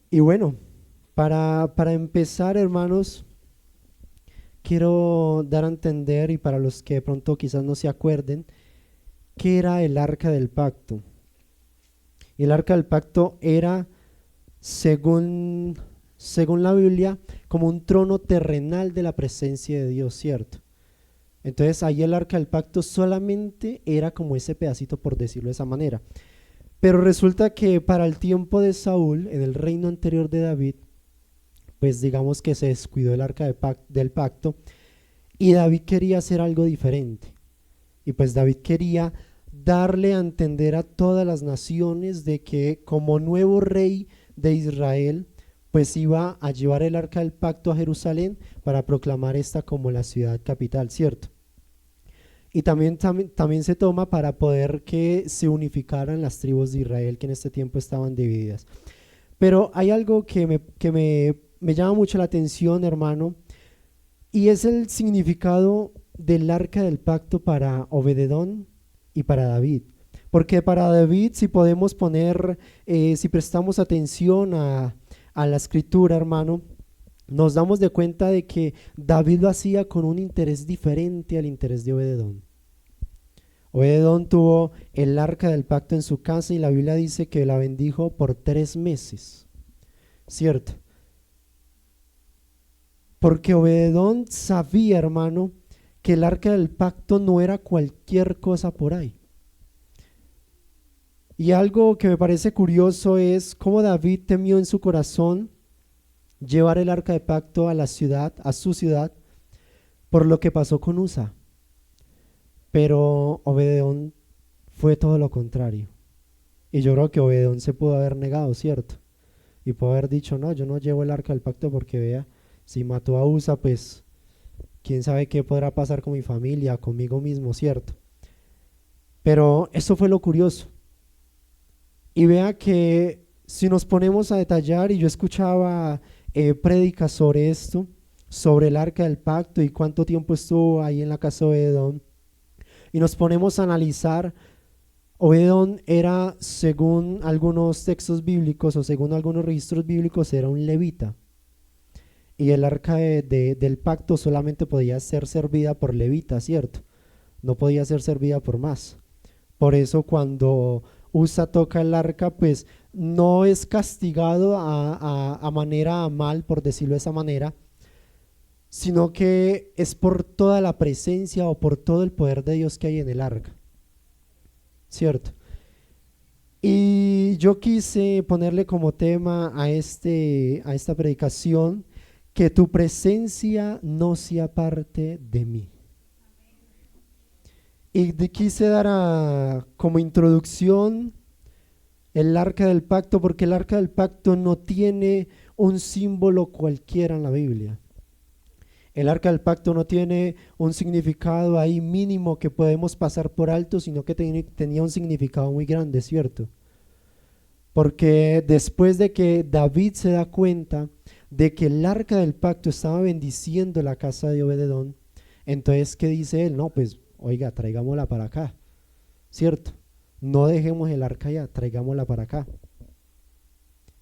Y bueno, para empezar, hermanos, quiero dar a entender, y para los que de pronto quizás no se acuerden, qué era el arca del pacto. El arca del pacto era, según, según la Biblia, como un trono terrenal de la presencia de Dios, ¿cierto? Entonces ahí el arca del pacto solamente era como ese pedacito, por decirlo de esa manera. Pero resulta que para el tiempo de Saúl, en el reino anterior de David, pues digamos que se descuidó el arca del pacto y David quería hacer algo diferente. Y pues David quería darle a entender a todas las naciones de que como nuevo rey de Israel, pues iba a llevar el arca del pacto a Jerusalén para proclamar esta como la ciudad capital, ¿cierto? Y también se toma para poder que se unificaran las tribus de Israel que en este tiempo estaban divididas. Pero hay algo me llama mucho la atención, hermano, y es el significado del arca del pacto para Obededón y para David. Porque para David, si podemos poner, si prestamos atención a la escritura, hermano, nos damos de cuenta de que David lo hacía con un interés diferente al interés de Obededón. Obededón tuvo el arca del pacto en su casa y la Biblia dice que la bendijo por 3 meses, ¿cierto? Porque Obededón sabía, hermano, que el arca del pacto no era cualquier cosa por ahí. Y algo que me parece curioso es cómo David temió en su corazón llevar el arca de pacto a la ciudad, a su ciudad, por lo que pasó con Usa. Pero Obededón fue todo lo contrario. Y yo creo que Obededón se pudo haber negado, ¿cierto? Y pudo haber dicho, no, yo no llevo el arca del pacto porque vea, si mató a Usa, pues quién sabe qué podrá pasar con mi familia, conmigo mismo, ¿cierto? Pero eso fue lo curioso. Y vea que si nos ponemos a detallar, y yo escuchaba prédicas sobre esto, sobre el arca del pacto y cuánto tiempo estuvo ahí en la casa de Obededón, y nos ponemos a analizar, Obededón era, según algunos textos bíblicos o según algunos registros bíblicos, era un levita. Y el arca del pacto solamente podía ser servida por levitas, ¿cierto? No podía ser servida por más. Por eso cuando Usa toca el arca, pues no es castigado a manera mal, por decirlo de esa manera, sino que es por toda la presencia o por todo el poder de Dios que hay en el arca, ¿cierto? Y yo quise ponerle como tema a esta predicación, que tu presencia no sea parte de mí. Y quise dar como introducción el arca del pacto, porque el arca del pacto no tiene un símbolo cualquiera en la Biblia. El arca del pacto no tiene un significado ahí mínimo que podemos pasar por alto, sino que tenía un significado muy grande, ¿cierto? Porque después de que David se da cuenta de que el arca del pacto estaba bendiciendo la casa de Obededón, entonces, ¿qué dice él? No, pues, oiga, traigámosla para acá, ¿cierto? No dejemos el arca allá, traigámosla para acá.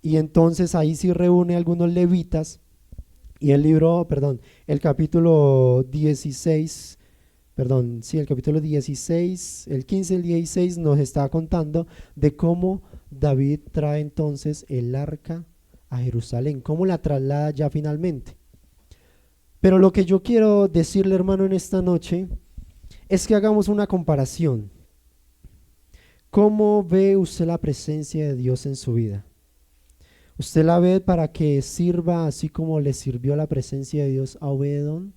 Y entonces ahí sí reúne a algunos levitas y el libro, perdón, el capítulo 16, perdón, sí, el capítulo 16, el 15 y el 16 nos está contando de cómo David trae entonces el arca a Jerusalén, cómo la traslada ya finalmente. Pero lo que yo quiero decirle, hermano, en esta noche es que hagamos una comparación. ¿Cómo ve usted la presencia de Dios en su vida? ¿Usted la ve para que sirva así como le sirvió la presencia de Dios a Obededón?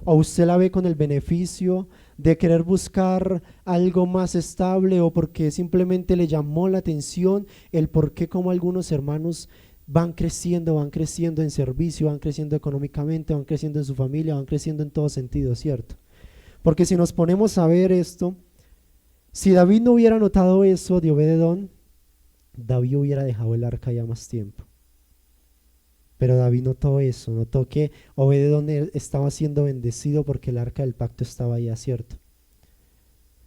¿O usted la ve con el beneficio de querer buscar algo más estable, o porque simplemente le llamó la atención el por qué como algunos hermanos van creciendo en servicio, van creciendo económicamente, van creciendo en su familia, van creciendo en todo sentido, ¿cierto? Porque si nos ponemos a ver esto, si David no hubiera notado eso de Obededón, David hubiera dejado el arca ya más tiempo. Pero David notó eso, notó que Obededón estaba siendo bendecido porque el arca del pacto estaba ahí, ¿cierto?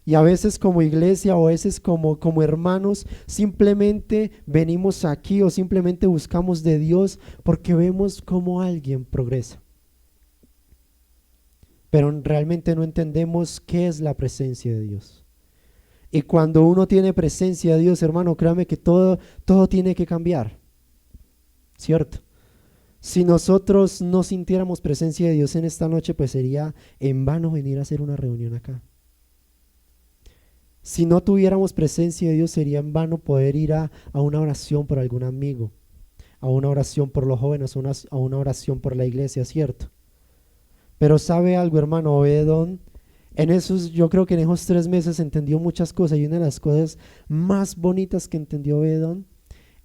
Y a veces como iglesia o a veces como hermanos simplemente venimos aquí o simplemente buscamos de Dios porque vemos cómo alguien progresa. Pero realmente no entendemos qué es la presencia de Dios. Y cuando uno tiene presencia de Dios, hermano, créame que todo tiene que cambiar, ¿cierto? Si nosotros no sintiéramos presencia de Dios en esta noche, pues sería en vano venir a hacer una reunión acá. Si no tuviéramos presencia de Dios, sería en vano poder ir a una oración por algún amigo, a una oración por los jóvenes, a una oración por la iglesia, ¿cierto? Pero sabe algo, hermano, Obededón, yo creo que en esos 3 meses entendió muchas cosas, y una de las cosas más bonitas que entendió Obededón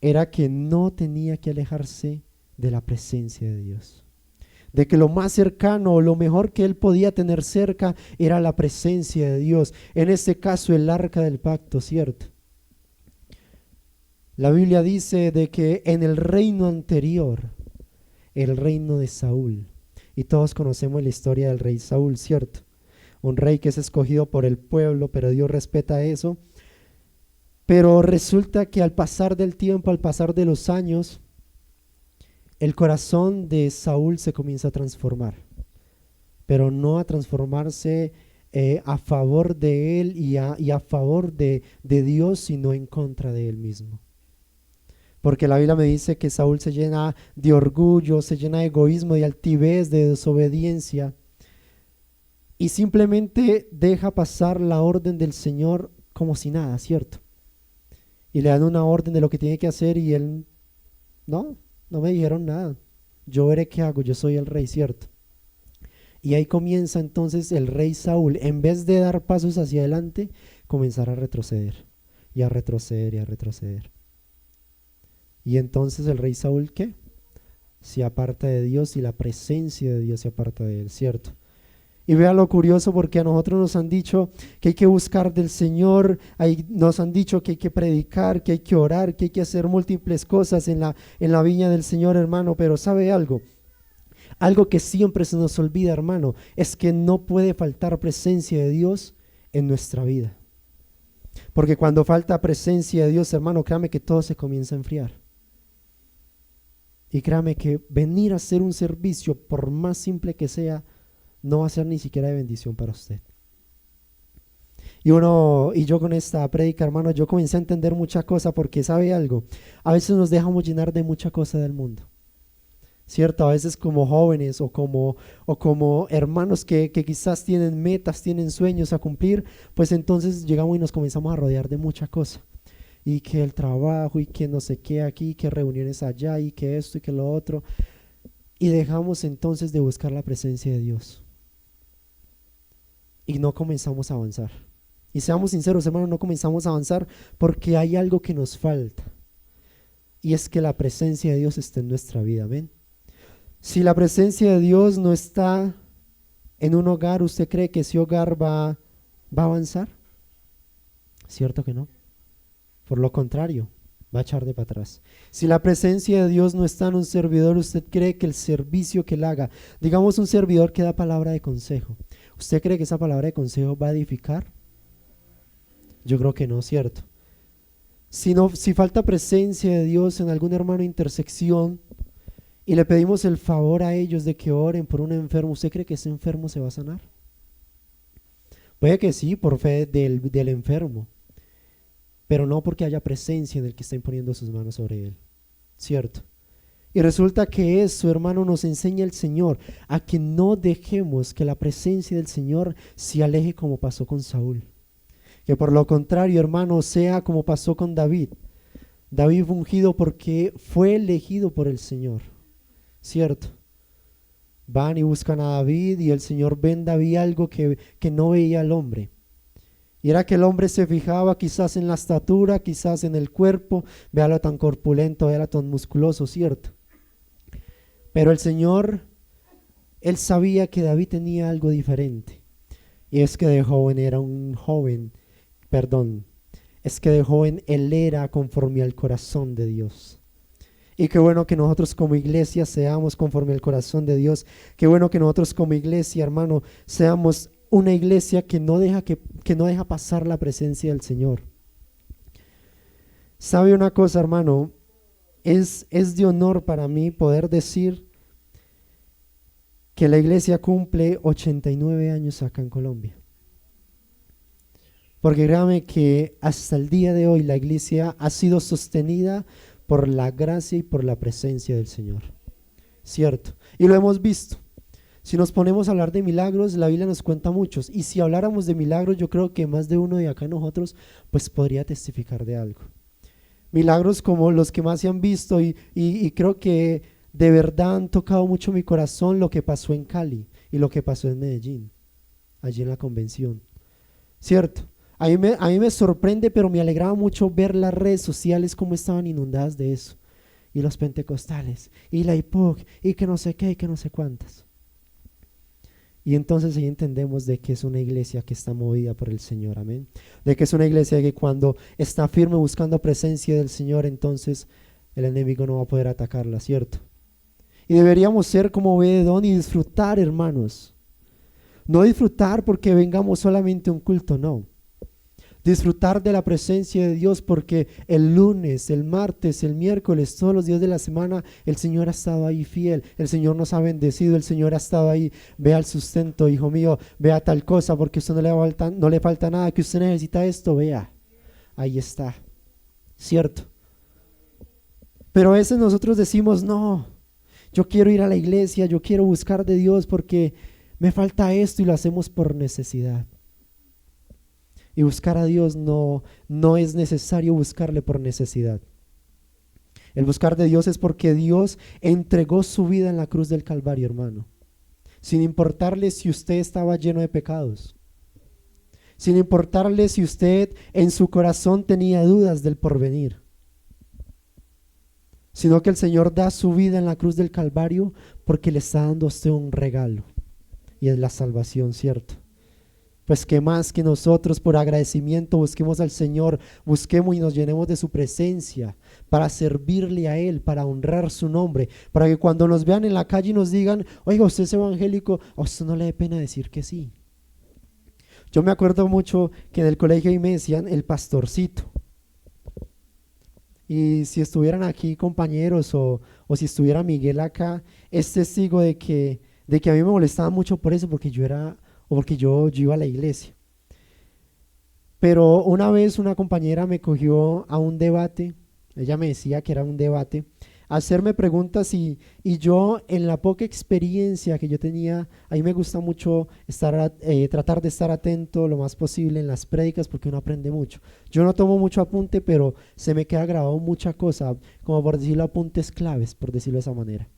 era que no tenía que alejarse de la presencia de Dios. De que lo más cercano o lo mejor que él podía tener cerca era la presencia de Dios. En este caso, el arca del pacto, ¿cierto? La Biblia dice de que en el reino anterior, el reino de Saúl, y todos conocemos la historia del rey Saúl, ¿cierto? Un rey que es escogido por el pueblo, pero Dios respeta eso. Pero resulta que al pasar del tiempo, al pasar de los años, el corazón de Saúl se comienza a transformar, pero no a transformarse a favor de él y a favor de Dios, sino en contra de él mismo. Porque la Biblia me dice que Saúl se llena de orgullo, se llena de egoísmo, de altivez, de desobediencia, y simplemente deja pasar la orden del Señor como si nada, ¿cierto? Y le dan una orden de lo que tiene que hacer y él, no me dijeron nada, yo veré qué hago, yo soy el rey, ¿cierto? Y ahí comienza entonces el rey Saúl, en vez de dar pasos hacia adelante, comenzar a retroceder, y a retroceder, y a retroceder. Y entonces el rey Saúl, ¿qué? Se aparta de Dios y la presencia de Dios se aparta de él, ¿cierto? Y vea lo curioso, porque a nosotros nos han dicho que hay que buscar del Señor, nos han dicho que hay que predicar, que hay que orar, que hay que hacer múltiples cosas en la viña del Señor, hermano. Pero ¿sabe algo? Algo que siempre se nos olvida, hermano, es que no puede faltar presencia de Dios en nuestra vida. Porque cuando falta presencia de Dios, hermano, créame que todo se comienza a enfriar. Y créame que venir a hacer un servicio, por más simple que sea, no va a ser ni siquiera de bendición para usted. Y yo con esta prédica, hermano, yo comencé a entender mucha cosa, porque ¿sabe algo? A veces nos dejamos llenar de mucha cosa del mundo, ¿cierto? A veces como jóvenes o como hermanos que quizás tienen metas, tienen sueños a cumplir, pues entonces llegamos y nos comenzamos a rodear de mucha cosa. Y que el trabajo, y que no sé qué aquí, que reuniones allá, y que esto y que lo otro. Y dejamos entonces de buscar la presencia de Dios. Y no comenzamos a avanzar. Y seamos sinceros, hermanos, no comenzamos a avanzar porque hay algo que nos falta. Y es que la presencia de Dios está en nuestra vida, ¿ven? Si la presencia de Dios no está en un hogar, ¿usted cree que ese hogar va a avanzar? ¿Cierto que no? Por lo contrario, va a echar de para atrás. Si la presencia de Dios no está en un servidor, ¿usted cree que el servicio que él haga, digamos un servidor que da palabra de consejo, ¿usted cree que esa palabra de consejo va a edificar? Yo creo que no, ¿cierto? Si falta presencia de Dios en algún hermano de intersección y le pedimos el favor a ellos de que oren por un enfermo, ¿usted cree que ese enfermo se va a sanar? Puede que sí, por fe del enfermo, pero no porque haya presencia en el que está imponiendo sus manos sobre él, ¿cierto? Y resulta que eso, hermano, nos enseña el Señor, a que no dejemos que la presencia del Señor se aleje como pasó con Saúl. Que por lo contrario, hermano, sea como pasó con David. David fue ungido porque fue elegido por el Señor, ¿cierto? Van y buscan a David y el Señor ve en David algo que no veía el hombre. Y era que el hombre se fijaba quizás en la estatura, quizás en el cuerpo, véalo tan corpulento, véalo tan musculoso, ¿cierto? Pero el Señor, él sabía que David tenía algo diferente. Y es que de joven él era conforme al corazón de Dios. Y qué bueno que nosotros como iglesia seamos conforme al corazón de Dios. Qué bueno que nosotros como iglesia, hermano, seamos una iglesia que no deja pasar la presencia del Señor. ¿Sabe una cosa, hermano? Es de honor para mí poder decir que la iglesia cumple 89 años acá en Colombia. Porque créame que hasta el día de hoy la iglesia ha sido sostenida por la gracia y por la presencia del Señor. ¿Cierto? Y lo hemos visto. Si nos ponemos a hablar de milagros, la Biblia nos cuenta muchos. Y si habláramos de milagros, yo creo que más de uno de acá nosotros, pues podría testificar de algo. Milagros como los que más se han visto y creo que de verdad han tocado mucho mi corazón, lo que pasó en Cali y lo que pasó en Medellín, allí en la convención. ¿Cierto? A mí me sorprende, pero me alegraba mucho ver las redes sociales cómo estaban inundadas de eso. Y los pentecostales, y la IPOC, y que no sé qué, y que no sé cuántas. Y entonces ahí entendemos de que es una iglesia que está movida por el Señor, amén. De que es una iglesia que cuando está firme buscando presencia del Señor, entonces el enemigo no va a poder atacarla, ¿cierto? Y deberíamos ser como Obed-Edom y disfrutar, hermanos. No disfrutar porque vengamos solamente a un culto, no. Disfrutar de la presencia de Dios porque el lunes, el martes, el miércoles, todos los días de la semana el Señor ha estado ahí fiel, el Señor nos ha bendecido, el Señor ha estado ahí. Vea el sustento, hijo mío, vea tal cosa porque a usted no le falta nada, que usted necesita esto, vea, ahí está, ¿cierto? Pero a veces nosotros decimos, no, yo quiero ir a la iglesia, yo quiero buscar de Dios porque me falta esto y lo hacemos por necesidad. Y buscar a Dios no es necesario buscarle por necesidad. El buscar de Dios es porque Dios entregó su vida en la cruz del Calvario, hermano. Sin importarle si usted estaba lleno de pecados. Sin importarle si usted en su corazón tenía dudas del porvenir. Sino que el Señor da su vida en la cruz del Calvario porque le está dando a usted un regalo. Y es la salvación, ¿cierto? Pues que más que nosotros por agradecimiento busquemos al Señor, busquemos y nos llenemos de su presencia para servirle a Él, para honrar su nombre, para que cuando nos vean en la calle y nos digan, oiga, usted es evangélico, a usted no le dé pena decir que sí. Yo me acuerdo mucho que en el colegio ahí me decían el pastorcito. Y si estuvieran aquí compañeros o si estuviera Miguel acá, es testigo de que a mí me molestaba mucho por eso, porque yo iba a la iglesia. Pero una vez una compañera me cogió a un debate, ella me decía que era un debate, a hacerme preguntas y yo en la poca experiencia que yo tenía, a mí me gusta mucho tratar de estar atento lo más posible en las prédicas porque uno aprende mucho. Yo no tomo mucho apunte, pero se me queda grabado mucha cosa, como por decirlo, apuntes claves, por decirlo de esa manera.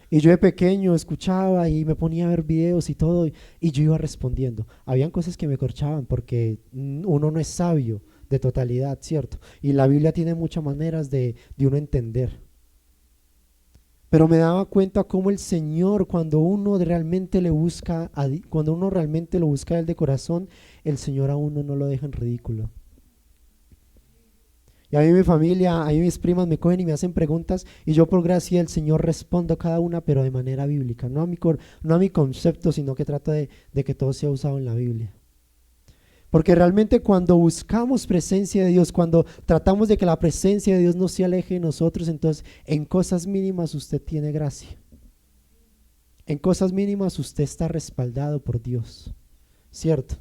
Y yo de pequeño escuchaba y me ponía a ver videos y todo, y yo iba respondiendo. Habían cosas que me corchaban porque uno no es sabio de totalidad, ¿cierto? Y la Biblia tiene muchas maneras de uno entender. Pero me daba cuenta cómo el Señor, cuando uno realmente lo busca a Él de corazón, el Señor a uno no lo deja en ridículo. Y a mí mi familia, a mí mis primas me cogen y me hacen preguntas y yo por gracia del Señor respondo a cada una, pero de manera bíblica, no a mi concepto, sino que trato de que todo sea usado en la Biblia. Porque realmente cuando buscamos presencia de Dios, cuando tratamos de que la presencia de Dios no se aleje de nosotros, entonces en cosas mínimas usted tiene gracia. En cosas mínimas usted está respaldado por Dios, ¿cierto?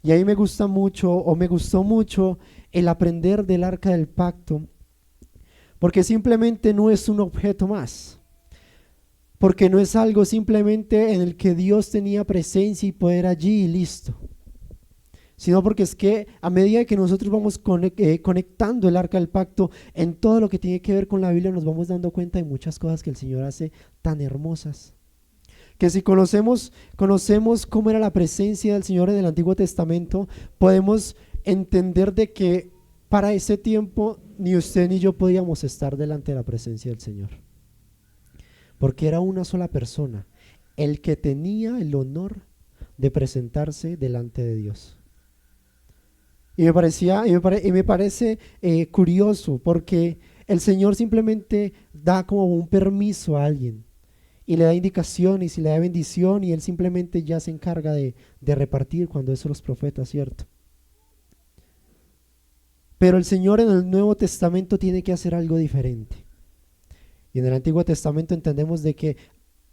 Y ahí me gustó mucho el aprender del arca del pacto, porque simplemente no es un objeto más, porque no es algo simplemente en el que Dios tenía presencia y poder allí y listo, sino porque es que a medida que nosotros vamos conectando el arca del pacto en todo lo que tiene que ver con la Biblia, nos vamos dando cuenta de muchas cosas que el Señor hace tan hermosas. Que si conocemos cómo era la presencia del Señor en el Antiguo Testamento, podemos entender de que para ese tiempo ni usted ni yo podíamos estar delante de la presencia del Señor. Porque era una sola persona, el que tenía el honor de presentarse delante de Dios. Y me parece curioso porque el Señor simplemente da como un permiso a alguien. y le da indicaciones y le da bendición y él simplemente ya se encarga de repartir cuando eso los profetas, ¿cierto? Pero el Señor en el Nuevo Testamento tiene que hacer algo diferente. Y en el Antiguo Testamento entendemos de que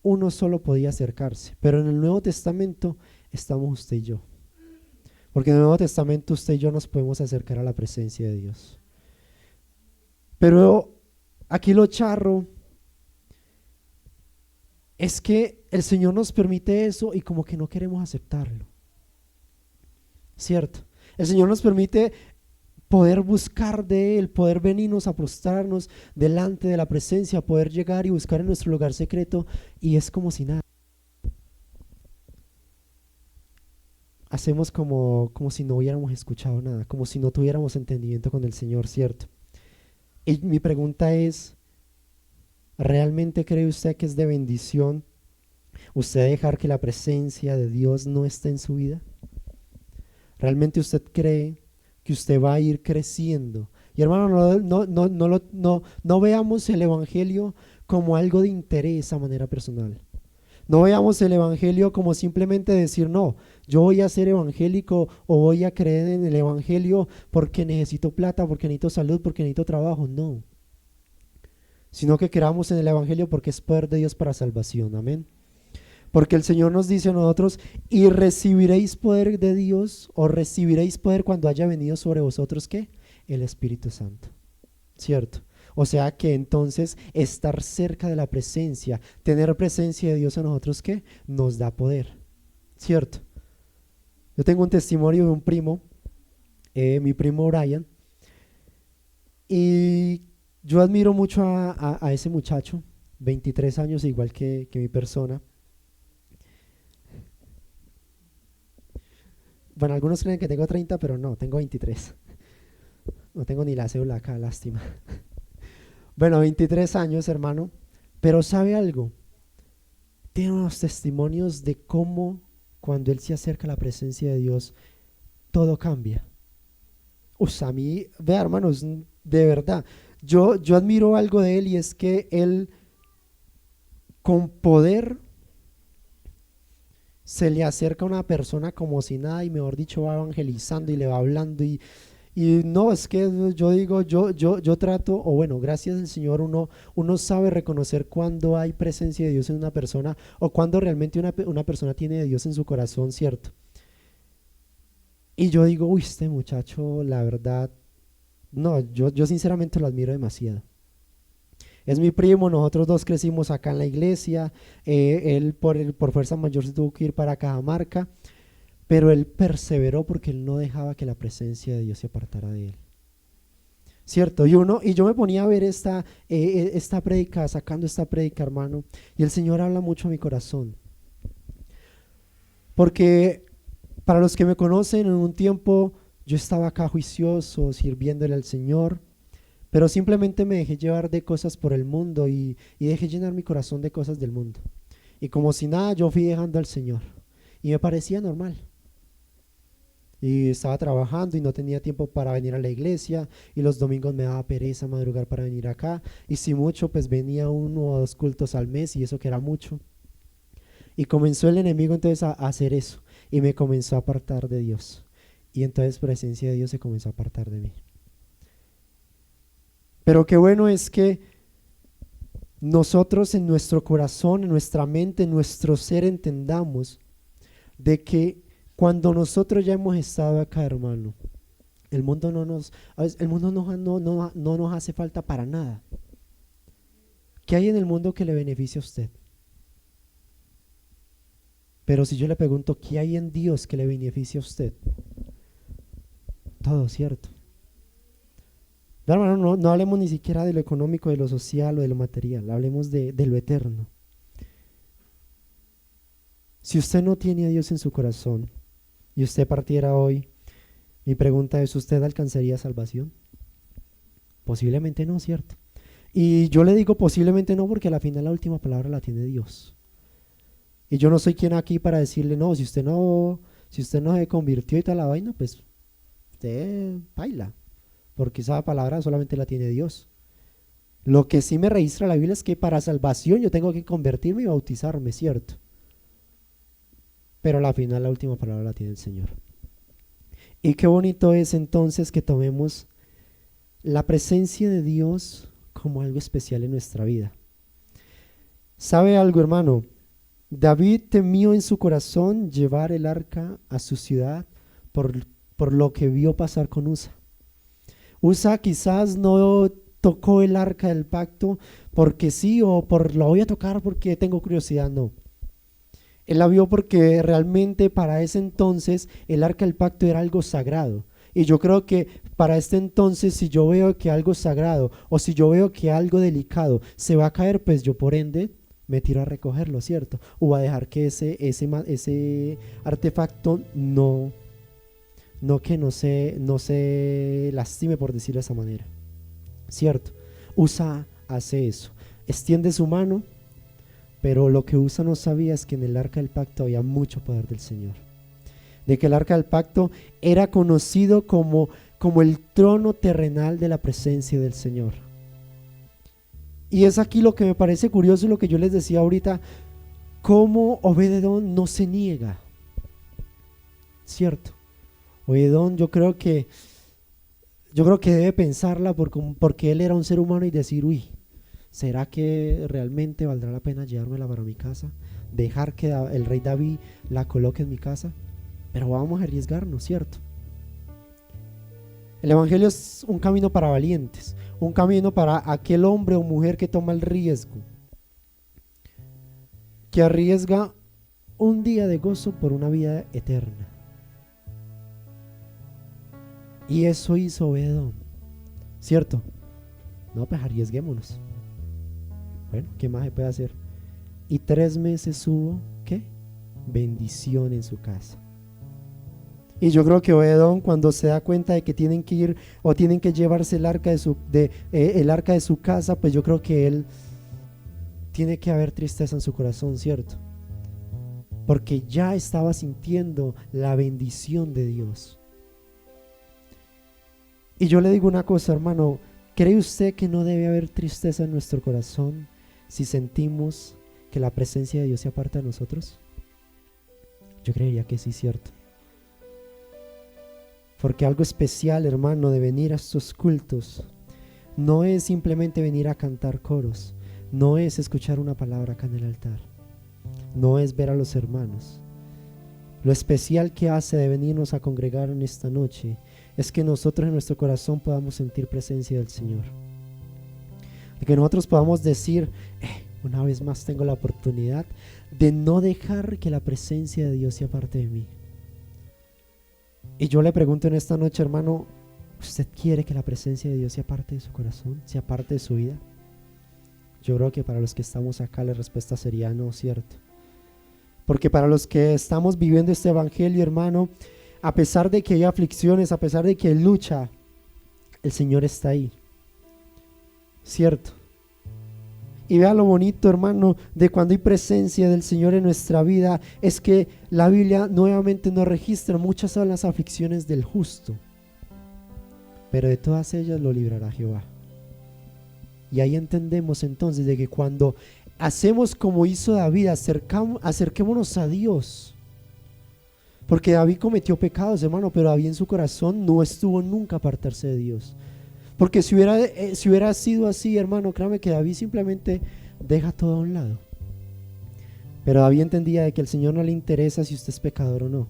uno solo podía acercarse, pero en el Nuevo Testamento estamos usted y yo. Porque en el Nuevo Testamento usted y yo nos podemos acercar a la presencia de Dios. Pero aquí lo charro es que el Señor nos permite eso y como que no queremos aceptarlo. ¿Cierto? El Señor nos permite poder buscar de Él, poder venirnos a prostrarnos delante de la presencia, poder llegar y buscar en nuestro lugar secreto y es como si nada. Hacemos como si no hubiéramos escuchado nada, como si no tuviéramos entendimiento con el Señor, ¿cierto? Y mi pregunta es, ¿realmente cree usted que es de bendición usted dejar que la presencia de Dios no esté en su vida? ¿Realmente usted cree que usted va a ir creciendo? Y hermano, no veamos el Evangelio como algo de interés a manera personal. No veamos el Evangelio como simplemente decir, no, yo voy a ser evangélico o voy a creer en el Evangelio porque necesito plata, porque necesito salud, porque necesito trabajo. No, sino que creamos en el Evangelio porque es poder de Dios para salvación. Amén. Porque el Señor nos dice a nosotros, y recibiréis poder de Dios, o recibiréis poder cuando haya venido sobre vosotros, ¿qué? El Espíritu Santo, ¿cierto? O sea que entonces estar cerca de la presencia, tener presencia de Dios en nosotros, ¿qué? Nos da poder, ¿cierto? Yo tengo un testimonio de un primo, mi primo Brian, y yo admiro mucho a ese muchacho, 23 años igual que mi persona. Bueno, algunos creen que tengo 30, pero no, tengo 23. No tengo ni la cédula acá, lástima. Bueno, 23 años, hermano. Pero ¿sabe algo? Tiene unos testimonios de cómo cuando él se acerca a la presencia de Dios, todo cambia. A mí, vea, hermanos, de verdad, yo admiro algo de él y es que él con poder se le acerca a una persona como si nada y mejor dicho va evangelizando y le va hablando y no, es que yo digo, yo trato, o bueno, gracias al Señor uno sabe reconocer cuando hay presencia de Dios en una persona o cuando realmente una persona tiene de Dios en su corazón, ¿cierto? Y yo digo, uy, este muchacho, la verdad, no, yo sinceramente lo admiro demasiado. Es mi primo, nosotros dos crecimos acá en la iglesia, él por fuerza mayor se tuvo que ir para Cajamarca, pero él perseveró porque él no dejaba que la presencia de Dios se apartara de él. ¿Cierto? Y yo me ponía a ver esta prédica, sacando esta prédica, hermano, y el Señor habla mucho a mi corazón. Porque para los que me conocen, en un tiempo yo estaba acá juicioso, sirviéndole al Señor, pero simplemente me dejé llevar de cosas por el mundo y dejé llenar mi corazón de cosas del mundo. Y como si nada, yo fui dejando al Señor. Y me parecía normal. Y estaba trabajando y no tenía tiempo para venir a la iglesia y los domingos me daba pereza madrugar para venir acá y si mucho pues venía 1 o 2 cultos al mes y eso que era mucho y comenzó el enemigo entonces a hacer eso y me comenzó a apartar de Dios y entonces presencia de Dios se comenzó a apartar de mí. Pero qué bueno es que nosotros en nuestro corazón, en nuestra mente, en nuestro ser entendamos de que cuando nosotros ya hemos estado acá, hermano, el mundo no nos hace falta para nada. ¿Qué hay en el mundo que le beneficie a usted? Pero si yo le pregunto, ¿qué hay en Dios que le beneficie a usted? Todo, ¿cierto? No, hermano, no hablemos ni siquiera de lo económico, de lo social o de lo material, hablemos de lo eterno. Si usted no tiene a Dios en su corazón y usted partiera hoy, mi pregunta es, ¿usted alcanzaría salvación? Posiblemente no, ¿cierto? Y yo le digo posiblemente no porque al final la última palabra la tiene Dios. Y yo no soy quien aquí para decirle, no, si usted no se convirtió y toda la vaina, pues usted baila, porque esa palabra solamente la tiene Dios. Lo que sí me registra la Biblia es que para salvación yo tengo que convertirme y bautizarme, ¿cierto? Pero al final la última palabra la tiene el Señor. Y qué bonito es entonces que tomemos la presencia de Dios como algo especial en nuestra vida. ¿Sabe algo, hermano? David temió en su corazón llevar el arca a su ciudad por, por lo que vio pasar con Usa. Usa quizás no tocó el arca del pacto porque sí o por lo voy a tocar porque tengo curiosidad, no. Él la vio porque realmente para ese entonces el arca del pacto era algo sagrado. Y yo creo que para este entonces, si yo veo que algo sagrado o si yo veo que algo delicado se va a caer, pues yo por ende me tiro a recogerlo, ¿cierto? O va a dejar que ese artefacto no se lastime, por decirlo de esa manera, ¿cierto? Usa hace eso, extiende su mano, pero lo que Usa no sabía es que en el arca del pacto había mucho poder del Señor. De que el arca del pacto era conocido como el trono terrenal de la presencia del Señor. Y es aquí lo que me parece curioso, lo que yo les decía ahorita, cómo Obed-edom no se niega, ¿cierto? Obed-edom yo creo que debe pensarla porque él era un ser humano y decir, uy, ¿será que realmente valdrá la pena llevármela para mi casa? Dejar que el rey David la coloque en mi casa. Pero vamos a arriesgarnos, ¿cierto? El evangelio es un camino para valientes, un camino para aquel hombre o mujer que toma el riesgo, que arriesga un día de gozo por una vida eterna. Y eso hizo Obed-edom, ¿cierto? No, pues arriesguémonos. Bueno, ¿qué más se puede hacer? Y 3 meses hubo, ¿qué? Bendición en su casa. Y yo creo que Obed-edom, cuando se da cuenta de que tienen que ir o tienen que llevarse el arca el arca de su casa, pues yo creo que él tiene que haber tristeza en su corazón, ¿cierto? Porque ya estaba sintiendo la bendición de Dios. Y yo le digo una cosa, hermano, ¿cree usted que no debe haber tristeza en nuestro corazón si sentimos que la presencia de Dios se aparta de nosotros? Yo creería que sí, ¿cierto? Porque algo especial, hermano, de venir a estos cultos no es simplemente venir a cantar coros, no es escuchar una palabra acá en el altar, no es ver a los hermanos. Lo especial que hace de venirnos a congregar en esta noche es que nosotros en nuestro corazón podamos sentir presencia del Señor. Y que nosotros podamos decir, una vez más tengo la oportunidad de no dejar que la presencia de Dios sea parte de mí. Y yo le pregunto en esta noche, hermano, ¿usted quiere que la presencia de Dios sea parte de su corazón, sea parte de su vida? Yo creo que para los que estamos acá la respuesta sería no, ¿cierto? Porque para los que estamos viviendo este evangelio, hermano, a pesar de que hay aflicciones, a pesar de que hay lucha, el Señor está ahí, ¿cierto? Y vea lo bonito, hermano, de cuando hay presencia del Señor en nuestra vida, es que la Biblia nuevamente nos registra muchas son las aflicciones del justo, pero de todas ellas lo librará Jehová. Y ahí entendemos entonces de que cuando hacemos como hizo David, acerquémonos a Dios, porque David cometió pecados, hermano, pero David en su corazón no estuvo nunca a apartarse de Dios. Porque si hubiera sido así, hermano, créame que David simplemente deja todo a un lado. Pero David entendía de que al Señor no le interesa si usted es pecador o no.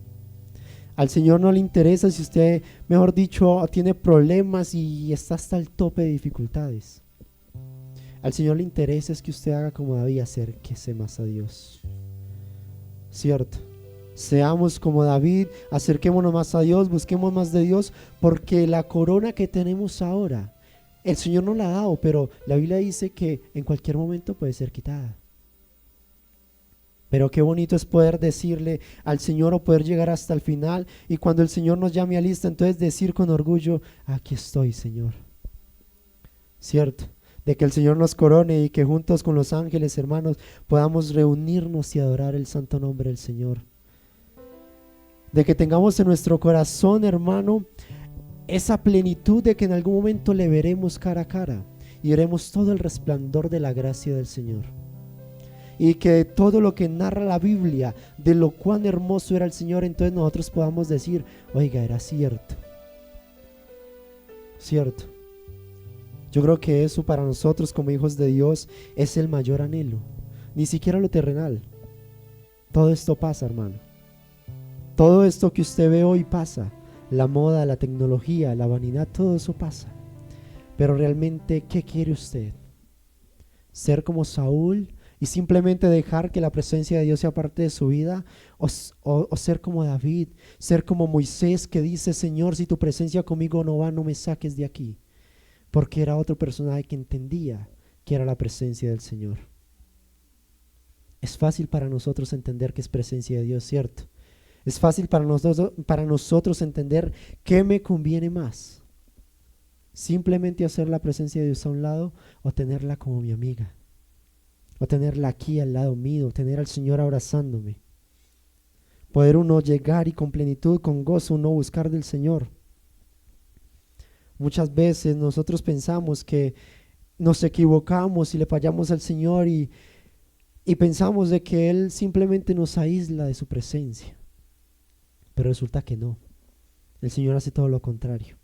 Al Señor no le interesa si usted, mejor dicho, tiene problemas y está hasta el tope de dificultades. Al Señor le interesa es que usted haga como David, acérquese más a Dios, ¿cierto? Seamos como David, acerquémonos más a Dios, busquemos más de Dios, porque la corona que tenemos ahora, el Señor nos la ha dado, pero la Biblia dice que en cualquier momento puede ser quitada. Pero qué bonito es poder decirle al Señor o poder llegar hasta el final, y cuando el Señor nos llame a lista, entonces decir con orgullo, aquí estoy, Señor, ¿cierto? De que el Señor nos corone y que juntos con los ángeles, hermanos, podamos reunirnos y adorar el santo nombre del Señor. De que tengamos en nuestro corazón, hermano, esa plenitud de que en algún momento le veremos cara a cara y veremos todo el resplandor de la gracia del Señor. Y que todo lo que narra la Biblia de lo cuán hermoso era el Señor, entonces nosotros podamos decir, oiga, era cierto. Cierto. Yo creo que eso para nosotros como hijos de Dios es el mayor anhelo. Ni siquiera lo terrenal. Todo esto pasa, hermano. Todo esto que usted ve hoy pasa. La moda, la tecnología, la vanidad, todo eso pasa. Pero realmente, ¿qué quiere usted? ¿Ser como Saúl y simplemente dejar que la presencia de Dios sea parte de su vida? ¿O ser como David? ¿Ser como Moisés que dice, Señor, si tu presencia conmigo no va, no me saques de aquí? Porque era otro personaje que entendía que era la presencia del Señor. Es fácil para nosotros entender que es presencia de Dios, ¿cierto? Es fácil para nosotros entender qué me conviene más. Simplemente hacer la presencia de Dios a un lado o tenerla como mi amiga. O tenerla aquí al lado mío, tener al Señor abrazándome. Poder uno llegar y con plenitud, con gozo, uno buscar del Señor. Muchas veces nosotros pensamos que nos equivocamos y le fallamos al Señor y pensamos de que Él simplemente nos aísla de su presencia. Pero resulta que no. El Señor hace todo lo contrario.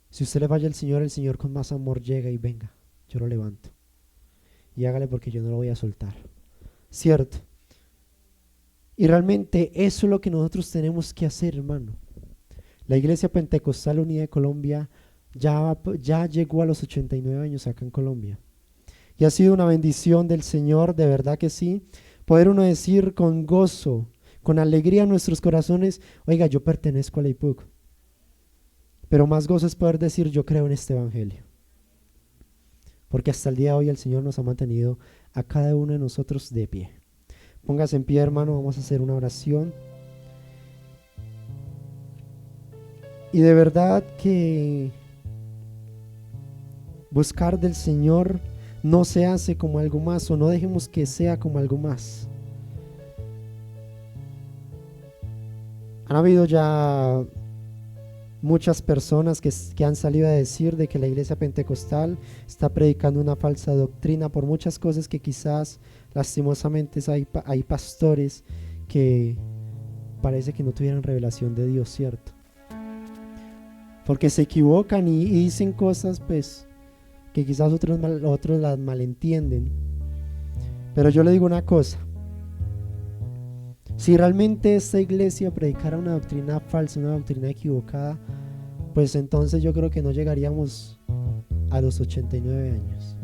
Si usted le falla al Señor, el Señor con más amor llega y venga, yo lo levanto. Y hágale porque yo no lo voy a soltar. ¿Cierto? Y realmente eso es lo que nosotros tenemos que hacer, hermano. La Iglesia Pentecostal Unida de Colombia ya llegó a los 89 años acá en Colombia. Y ha sido una bendición del Señor, de verdad que sí. Poder uno decir con gozo, con alegría en nuestros corazones, oiga, yo pertenezco a la IPUC. Pero más gozo es poder decir, yo creo en este evangelio. Porque hasta el día de hoy el Señor nos ha mantenido a cada uno de nosotros de pie. Póngase en pie, hermano, vamos a hacer una oración. Y de verdad que buscar del Señor no se hace como algo más, o no dejemos que sea como algo más. Han habido ya muchas personas que han salido a decir de que la iglesia pentecostal está predicando una falsa doctrina por muchas cosas que quizás lastimosamente hay pastores que parece que no tuvieran revelación de Dios, ¿cierto? Porque se equivocan y dicen cosas pues que quizás otros las malentienden. Pero yo le digo una cosa: si realmente esta iglesia predicara una doctrina falsa, una doctrina equivocada, pues entonces yo creo que no llegaríamos a los 89 años.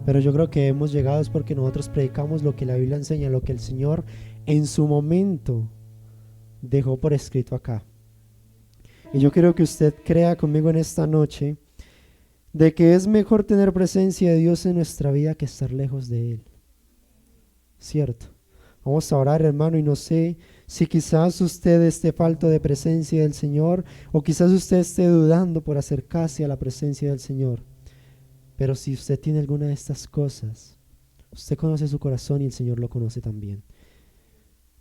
Pero yo creo que hemos llegado es porque nosotros predicamos lo que la Biblia enseña, lo que el Señor en su momento dejó por escrito acá. Y yo quiero que usted crea conmigo en esta noche de que es mejor tener presencia de Dios en nuestra vida que estar lejos de Él. ¿Cierto? Vamos a orar, hermano, y no sé si quizás usted esté falto de presencia del Señor, o quizás usted esté dudando por acercarse a la presencia del Señor. Pero si usted tiene alguna de estas cosas, usted conoce su corazón y el Señor lo conoce también.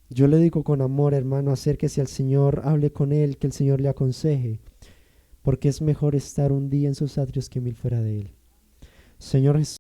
Yo le digo con amor, hermano, acérquese al Señor, hable con Él, que el Señor le aconseje, porque es mejor estar un día en sus atrios que 1000 fuera de Él. Señor Jesús.